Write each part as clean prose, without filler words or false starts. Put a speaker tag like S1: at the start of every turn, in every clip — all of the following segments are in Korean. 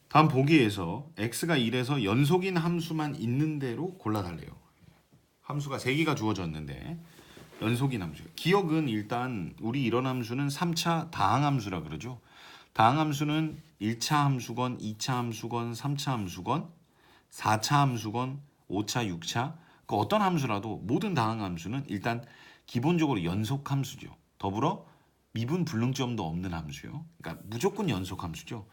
S1: 다음 보기에서 x가 1에서 연속인 함수만 있는 대로 골라달래요. 함수가 3개가 주어졌는데 연속인 함수. 기억은 일단 우리 이런 함수는 3차 다항함수라 그러죠. 다항함수는 1차 함수건 2차 함수건 3차 함수건 4차 함수건 5차 6차 그 어떤 함수라도 모든 다항함수는 일단 기본적으로 연속 함수죠. 더불어 미분 불능점도 없는 함수요. 그러니까 무조건 연속 함수죠.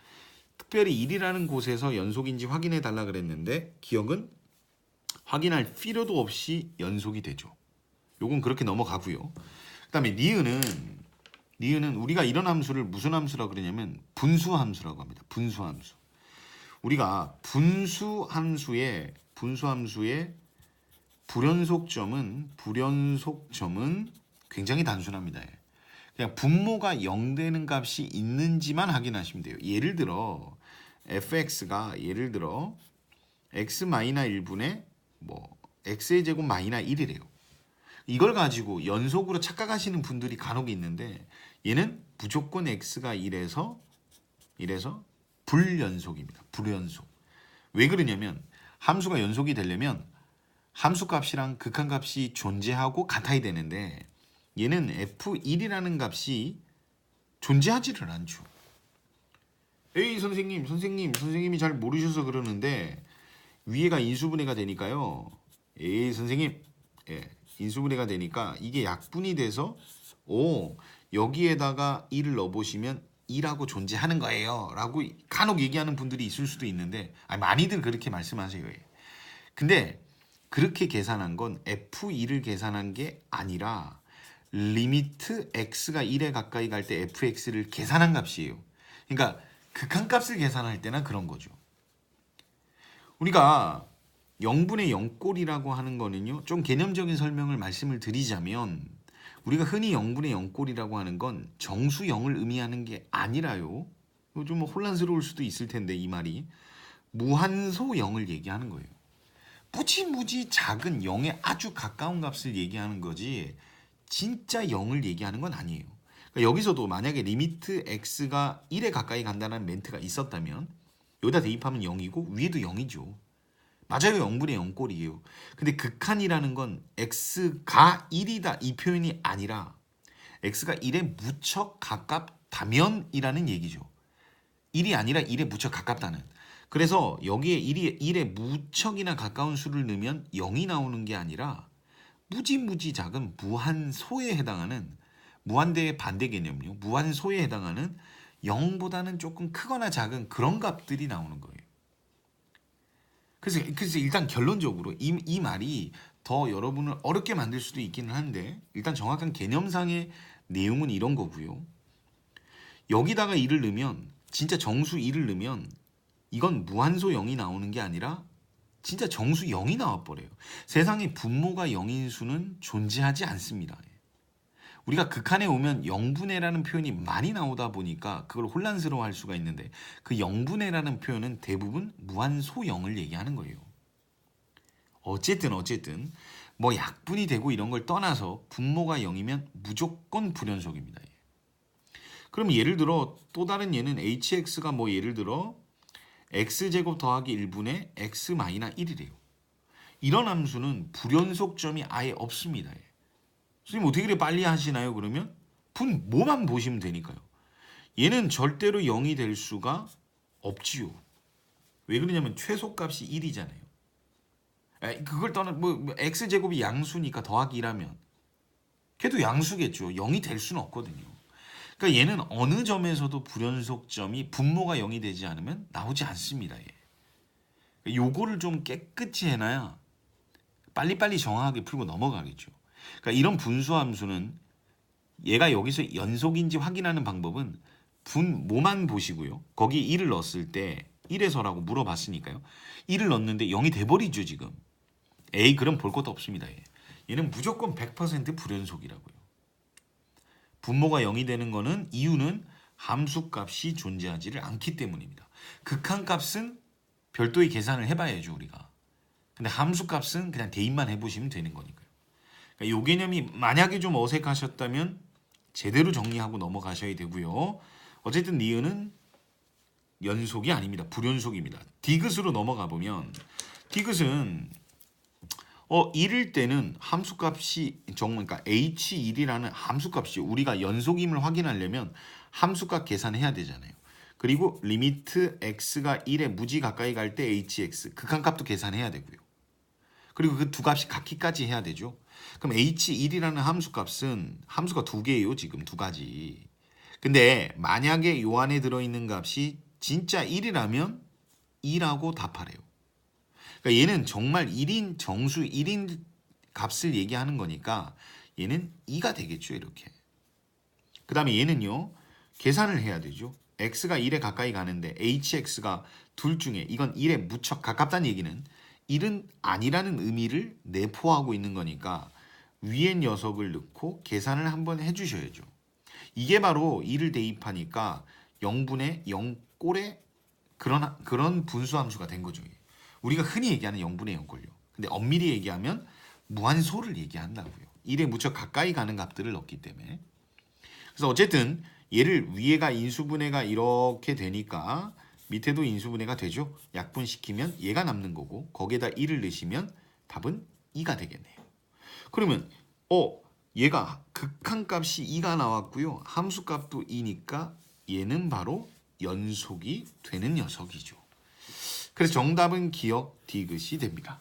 S1: 특별히 1이라는 곳에서 연속인지 확인해 달라 그랬는데 기억은 확인할 필요도 없이 연속이 되죠. 요건 그렇게 넘어가고요. 그다음에 니은은 우리가 이런 함수를 무슨 함수라고 그러냐면 분수 함수라고 합니다. 분수 함수. 우리가 분수 함수의 불연속점은 굉장히 단순합니다. 그냥 분모가 0 되는 값이 있는지만 확인하시면 돼요. 예를 들어 fx가 예를 들어 x-1분의 뭐 x의 제곱 마이너 1이래요. 이걸 가지고 연속으로 착각하시는 분들이 간혹 있는데 얘는 무조건 x가 1에서 불연속입니다. 불연속. 왜 그러냐면 함수가 연속이 되려면 함수값이랑 극한값이 존재하고 같아야 되는데 얘는 f1이라는 값이 존재하지를 않죠. 에이 선생님이 잘 모르셔서 그러는데 위에가 인수분해가 되니까요. 에이 선생님, 예, 인수분해가 되니까 이게 약분이 돼서 여기에다가 1을 넣어보시면 2라고 존재하는 거예요 라고 간혹 얘기하는 분들이 있을 수도 있는데 많이들 그렇게 말씀하세요. 근데 그렇게 계산한 건 f2를 계산한 게 아니라 리미트 x가 1에 가까이 갈 때 fx를 계산한 값이에요. 그러니까 극한값을 계산할 때나 그런 거죠. 우리가 0분의 0꼴이라고 하는 거는요. 좀 개념적인 설명을 말씀을 드리자면 우리가 흔히 0분의 0꼴이라고 하는 건 정수 0을 의미하는 게 아니라요. 좀 혼란스러울 수도 있을 텐데 이 말이 무한소 0을 얘기하는 거예요. 무지무지 작은 0에 아주 가까운 값을 얘기하는 거지 진짜 0을 얘기하는 건 아니에요. 그러니까 여기서도 만약에 리미트 x가 1에 가까이 간다는 멘트가 있었다면 여기다 대입하면 0이고 위에도 0이죠. 맞아요. 0분의 0꼴이에요. 근데 극한이라는 건 x가 1이다 이 표현이 아니라 x가 1에 무척 가깝다면이라는 얘기죠. 1이 아니라 1에 무척 가깝다는. 그래서 여기에 1에 무척이나 가까운 수를 넣으면 0이 나오는 게 아니라 무지무지 작은 무한소에 해당하는 무한대의 반대 개념요. 무한소에 해당하는 0보다는 조금 크거나 작은 그런 값들이 나오는 거예요. 그래서 일단 결론적으로 이 말이 더 여러분을 어렵게 만들 수도 있기는 한데 일단 정확한 개념상의 내용은 이런 거고요. 여기다가 2를 넣으면 진짜 정수 2를 넣으면 이건 무한소 0이 나오는 게 아니라 진짜 정수 0이 나와버려요. 세상에 분모가 0인 수는 존재하지 않습니다. 우리가 극한에 오면 0분의라는 표현이 많이 나오다 보니까 그걸 혼란스러워할 수가 있는데 그 0분의라는 표현은 대부분 무한소 0을 얘기하는 거예요. 어쨌든 뭐 약분이 되고 이런 걸 떠나서 분모가 0이면 무조건 불연속입니다. 그럼 예를 들어 또 다른 예는 hx가 뭐 예를 들어 x제곱 더하기 1분의 x 마이너 1이래요. 이런 함수는 불연속점이 아예 없습니다. 선생님 어떻게 그래 빨리 하시나요? 그러면 분모만 보시면 되니까요. 얘는 절대로 0이 될 수가 없지요. 왜 그러냐면 최소값이 1이잖아요. 그걸 떠나 뭐 x제곱이 양수니까 더하기 1하면 걔도 양수겠죠. 0이 될 수는 없거든요. 그러니까 얘는 어느 점에서도 불연속점이 분모가 0이 되지 않으면 나오지 않습니다. 얘. 요거를 좀 깨끗이 해놔야 빨리빨리 정확하게 풀고 넘어가겠죠. 그러니까 이런 분수함수는 얘가 여기서 연속인지 확인하는 방법은 분모만 보시고요. 거기 1을 넣었을 때 1에서라고 물어봤으니까요. 1을 넣었는데 0이 돼버리죠 지금. 에이 그럼 볼 것도 없습니다. 얘는 무조건 100% 불연속이라고요. 분모가 0이 되는 거는 이유는 함수값이 존재하지를 않기 때문입니다. 극한값은 별도의 계산을 해봐야죠 우리가. 근데 함수값은 그냥 대입만 해보시면 되는 거니까요. 그러니까 이 개념이 만약에 좀 어색하셨다면 제대로 정리하고 넘어가셔야 되고요. 어쨌든 니은은 연속이 아닙니다. 불연속입니다. 디귿으로 넘어가 보면 디귿은 1일 때는 함수값이 그러니까 h1이라는 함수값이 우리가 연속임을 확인하려면 함수값 계산해야 되잖아요. 그리고 리미트 x가 1에 무지 가까이 갈 때 hx 극한값도 계산해야 되고요. 그리고 그 두 값이 같기까지 해야 되죠. 그럼 h1이라는 함수값은 함수가 두 개예요. 지금 두 가지. 근데 만약에 요 안에 들어있는 값이 진짜 1이라면 2라고 답하래요. 그러니까 얘는 정말 1인 정수 1인 값을 얘기하는 거니까 얘는 2가 되겠죠. 이렇게. 그 다음에 얘는요. 계산을 해야 되죠. x가 1에 가까이 가는데 hx가 둘 중에 이건 1에 무척 가깝다는 얘기는 1은 아니라는 의미를 내포하고 있는 거니까 위에 녀석을 넣고 계산을 한번 해주셔야죠. 이게 바로 2를 대입하니까 0분의 0꼴의 그런 분수함수가 된 거죠. 우리가 흔히 얘기하는 0분의 0꼴요. 근데 엄밀히 얘기하면 무한소를 얘기한다고요. 1에 무척 가까이 가는 값들을 넣기 때문에. 그래서 어쨌든 얘를 위에가 인수분해가 이렇게 되니까 밑에도 인수분해가 되죠. 약분시키면 얘가 남는 거고 거기에다 1을 넣으시면 답은 2가 되겠네요. 그러면 얘가 극한값이 2가 나왔고요. 함수값도 2니까 얘는 바로 연속이 되는 녀석이죠. 그래서 정답은 기억 디귿이 됩니다.